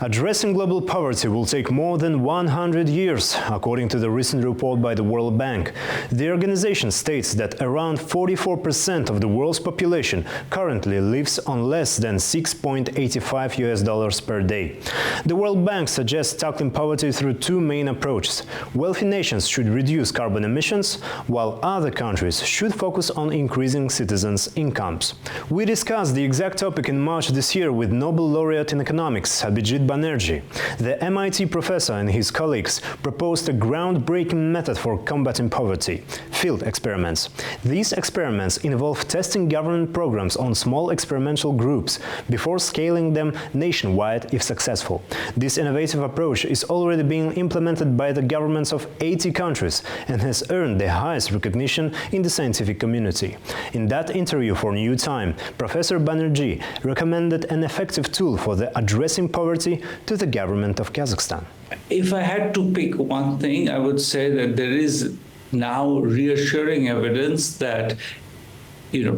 Addressing global poverty will take more than 100 years, according to the recent report by the World Bank. The organization states that around 44% of the world's population currently lives on less than $6.85 per day. The World Bank suggests tackling poverty through two main approaches. Wealthy nations should reduce carbon emissions, while other countries should focus on increasing citizens' incomes. We discussed the exact topic in March this year with Nobel laureate in economics Abhijit Banerjee. The MIT professor and his colleagues proposed a groundbreaking method for combating poverty: field experiments. These experiments involve testing government programs on small experimental groups before scaling them nationwide if successful. This innovative approach is already being implemented by the governments of 80 countries and has earned the highest recognition in the scientific community. In that interview for New Time, Professor Banerjee recommended an effective tool for the addressing poverty to the government of Kazakhstan. If I had to pick one thing, I would say that there is now reassuring evidence that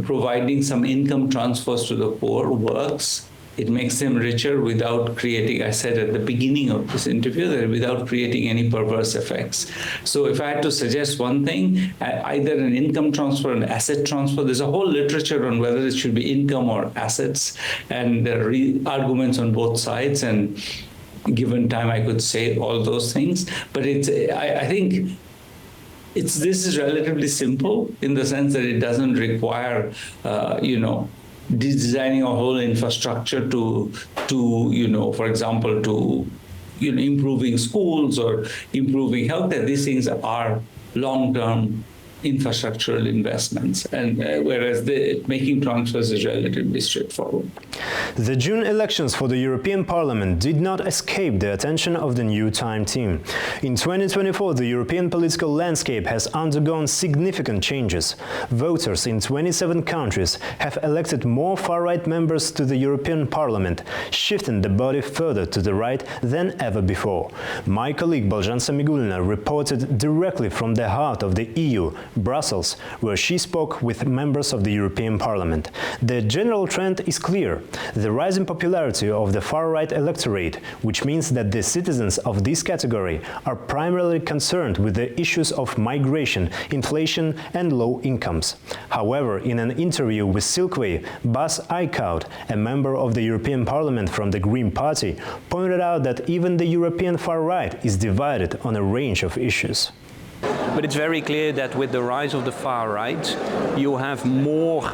providing some income transfers to the poor works. It makes them richer without creating, I said at the beginning of this interview, that without creating any perverse effects. So if I had to suggest one thing, either an income transfer, an asset transfer, there's a whole literature on whether it should be income or assets, and there are arguments on both sides, and given time I could say all those things. But I think this is relatively simple in the sense that it doesn't require, designing a whole infrastructure to for example, to improving schools or improving healthcare. These things are long-term infrastructural investments, and whereas making transfers is relatively straightforward. The June elections for the European Parliament did not escape the attention of the New Time team. In 2024, the European political landscape has undergone significant changes. Voters in 27 countries have elected more far-right members to the European Parliament, shifting the body further to the right than ever before. My colleague Balzhan Samigulina reported directly from the heart of the EU, Brussels, where she spoke with members of the European Parliament. The general trend is clear: the rising popularity of the far-right electorate, which means that the citizens of this category are primarily concerned with the issues of migration, inflation and low incomes. However, in an interview with Silkway, Bas Eickhout, a member of the European Parliament from the Green Party, pointed out that even the European far-right is divided on a range of issues. But it's very clear that with the rise of the far right, you have more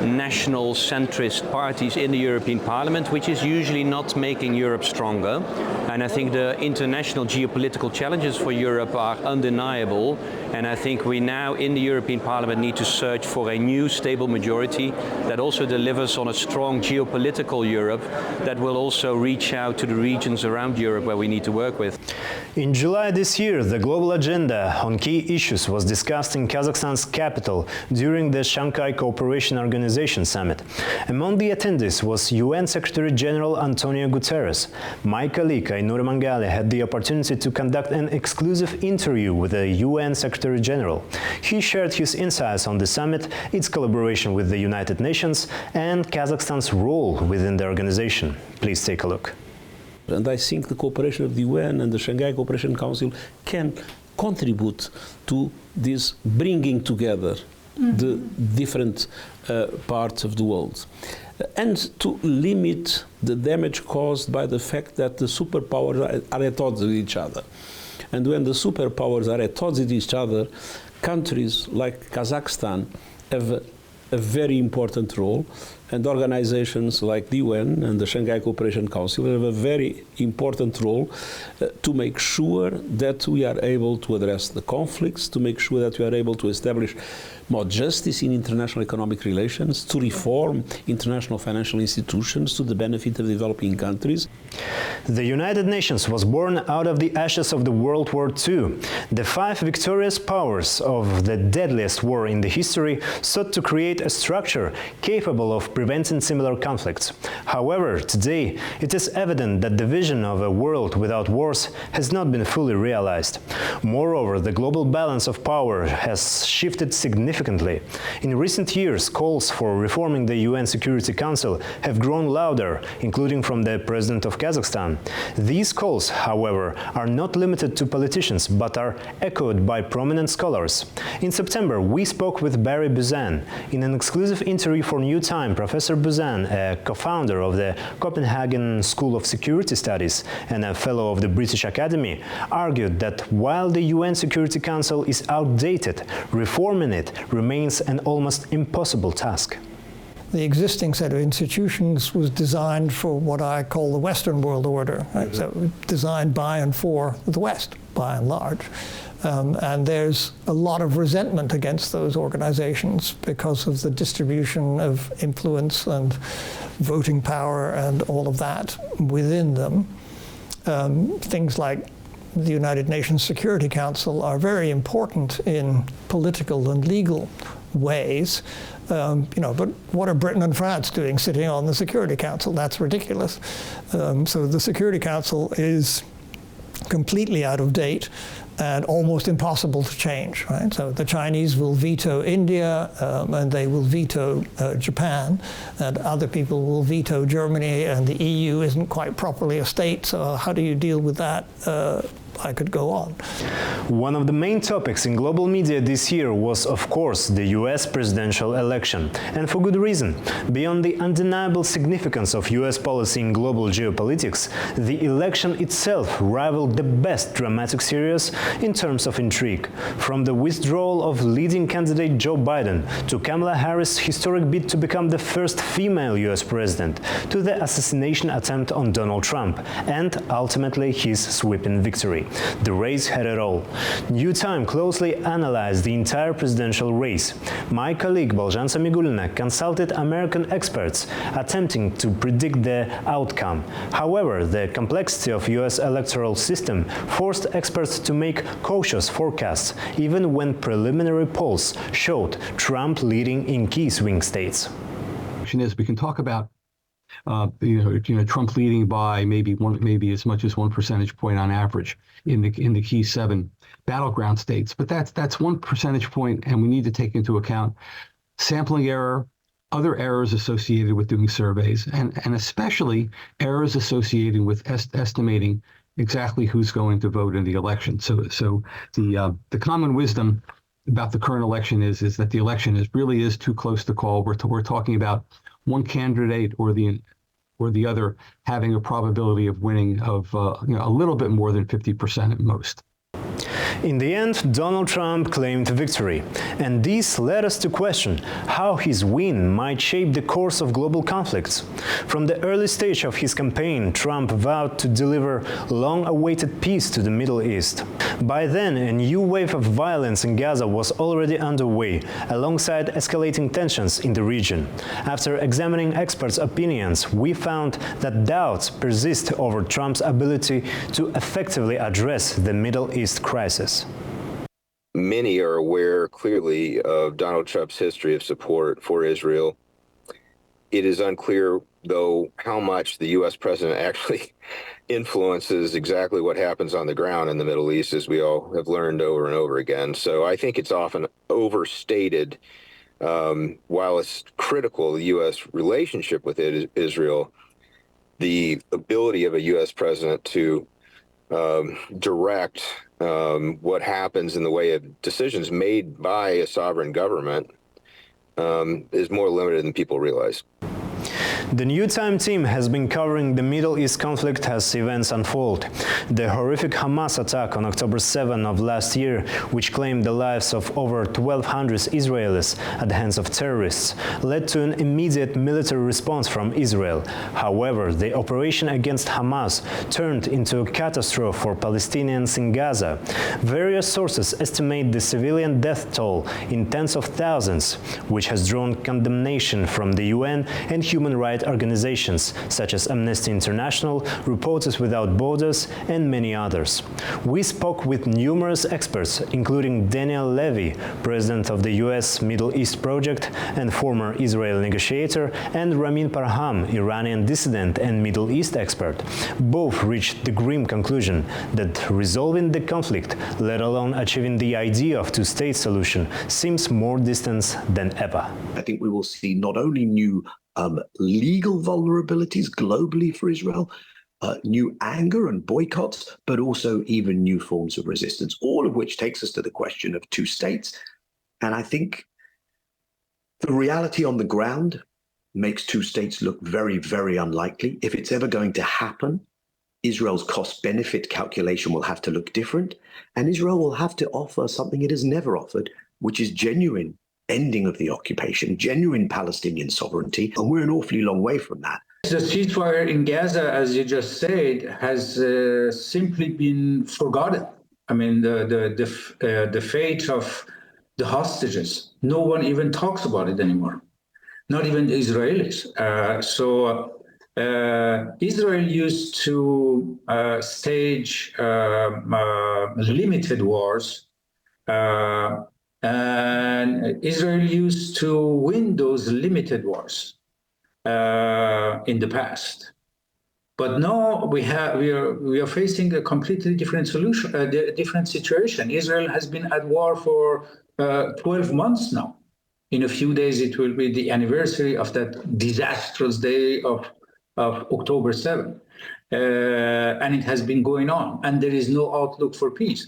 national centrist parties in the European Parliament, which is usually not making Europe stronger. And I think the international geopolitical challenges for Europe are undeniable. And I think we now in the European Parliament need to search for a new stable majority that also delivers on a strong geopolitical Europe that will also reach out to the regions around Europe where we need to work with. In July this year, the global agenda on key issues was discussed in Kazakhstan's capital during the Shanghai Cooperation Organization Summit. Among the attendees was UN Secretary-General Antonio Guterres. My colleague Ainur Mangali had the opportunity to conduct an exclusive interview with the UN Secretary-General. He shared his insights on the summit, its collaboration with the United Nations, and Kazakhstan's role within the organization. Please take a look. And I think the cooperation of the UN and the Shanghai Cooperation Council can contribute to this bringing together the different parts of the world, and to limit the damage caused by the fact that the superpowers are at odds with each other. And when the superpowers are at odds with each other, countries like Kazakhstan have a very important role, and organizations like the UN and the Shanghai Cooperation Council have a very important role to make sure that we are able to address the conflicts, to make sure that we are able to establish more justice in international economic relations, to reform international financial institutions to the benefit of developing countries. The United Nations was born out of the ashes of the World War II. The five victorious powers of the deadliest war in the history sought to create a structure capable of preventing similar conflicts. However, today, it is evident that the vision of a world without wars has not been fully realized. Moreover, the global balance of power has shifted significantly. In recent years, calls for reforming the UN Security Council have grown louder, including from the President of Kazakhstan. These calls, however, are not limited to politicians, but are echoed by prominent scholars. In September, we spoke with Barry Buzan. In an exclusive interview for New Time, Professor Buzan, a co-founder of the Copenhagen School of Security Studies and a fellow of the British Academy, argued that while the UN Security Council is outdated, reforming it remains an almost impossible task. The existing set of institutions was designed for what I call the Western world order, right? So designed by and for the West, by and large. And there's a lot of resentment against those organizations because of the distribution of influence and voting power and all of that within them. Things like the United Nations Security Council are very important in political and legal ways. But what are Britain and France doing sitting on the Security Council? That's ridiculous. So the Security Council is completely out of date and almost impossible to change, right? So the Chinese will veto India, and they will veto Japan, and other people will veto Germany, and the EU isn't quite properly a state, so how do you deal with that? I could go on. One of the main topics in global media this year was, of course, the US presidential election, and for good reason. Beyond the undeniable significance of US policy in global geopolitics, the election itself rivaled the best dramatic series in terms of intrigue. From the withdrawal of leading candidate Joe Biden to Kamala Harris' historic bid to become the first female US president, to the assassination attempt on Donald Trump, and ultimately his sweeping victory. The race had it all. New Time closely analyzed the entire presidential race. My colleague Balzhan Samigulina consulted American experts attempting to predict the outcome. However, the complexity of US electoral system forced experts to make cautious forecasts, even when preliminary polls showed Trump leading in key swing states. We can talk about Trump leading by maybe as much as 1 percentage point on average in the key 7 battleground states. But that's 1 percentage point, and we need to take into account sampling error, other errors associated with doing surveys, and especially errors associated with estimating exactly who's going to vote in the election. So the common wisdom about the current election is that the election really is too close to call. We're talking about one candidate or the other having a probability of winning of a little bit more than 50% at most. In the end, Donald Trump claimed victory, and this led us to question how his win might shape the course of global conflicts. From the early stage of his campaign, Trump vowed to deliver long-awaited peace to the Middle East. By then, a new wave of violence in Gaza was already underway, alongside escalating tensions in the region. After examining experts' opinions, we found that doubts persist over Trump's ability to effectively address the Middle East crisis. Many are aware clearly of Donald Trump's history of support for Israel. It is unclear, though, how much the U.S. president actually influences exactly what happens on the ground in the Middle East, as we all have learned over and over again. So I think it's often overstated. While it's critical, the U.S. relationship with Israel, the ability of a U.S. president to direct what happens in the way of decisions made by a sovereign government is more limited than people realize. The New Time team has been covering the Middle East conflict as events unfold. The horrific Hamas attack on October 7 of last year, which claimed the lives of over 1,200 Israelis at the hands of terrorists, led to an immediate military response from Israel. However, the operation against Hamas turned into a catastrophe for Palestinians in Gaza. Various sources estimate the civilian death toll in tens of thousands, which has drawn condemnation from the UN and human rights rights organizations such as Amnesty International, Reporters Without Borders, and many others. We spoke with numerous experts, including Daniel Levy, president of the US Middle East Project and former Israel negotiator, and Ramin Parham, Iranian dissident and Middle East expert. Both reached the grim conclusion that resolving the conflict, let alone achieving the idea of two-state solution, seems more distant than ever. I think we will see not only new legal vulnerabilities globally for Israel, new anger and boycotts, but also even new forms of resistance, all of which takes us to the question of two states. And I think the reality on the ground makes two states look very, very unlikely. If it's ever going to happen, Israel's cost-benefit calculation will have to look different, and Israel will have to offer something it has never offered, which is genuine ending of the occupation, genuine Palestinian sovereignty, and we're an awfully long way from that. The ceasefire in Gaza, as you just said, has simply been forgotten. I mean, the fate of the hostages, no one even talks about it anymore, not even the Israelis. Israel used to stage limited wars, and Israel used to win those limited wars in the past. But now we are facing a completely different solution, a different situation. Israel has been at war for 12 months now. In a few days, it will be the anniversary of that disastrous day of October 7th. And it has been going on, and there is no outlook for peace.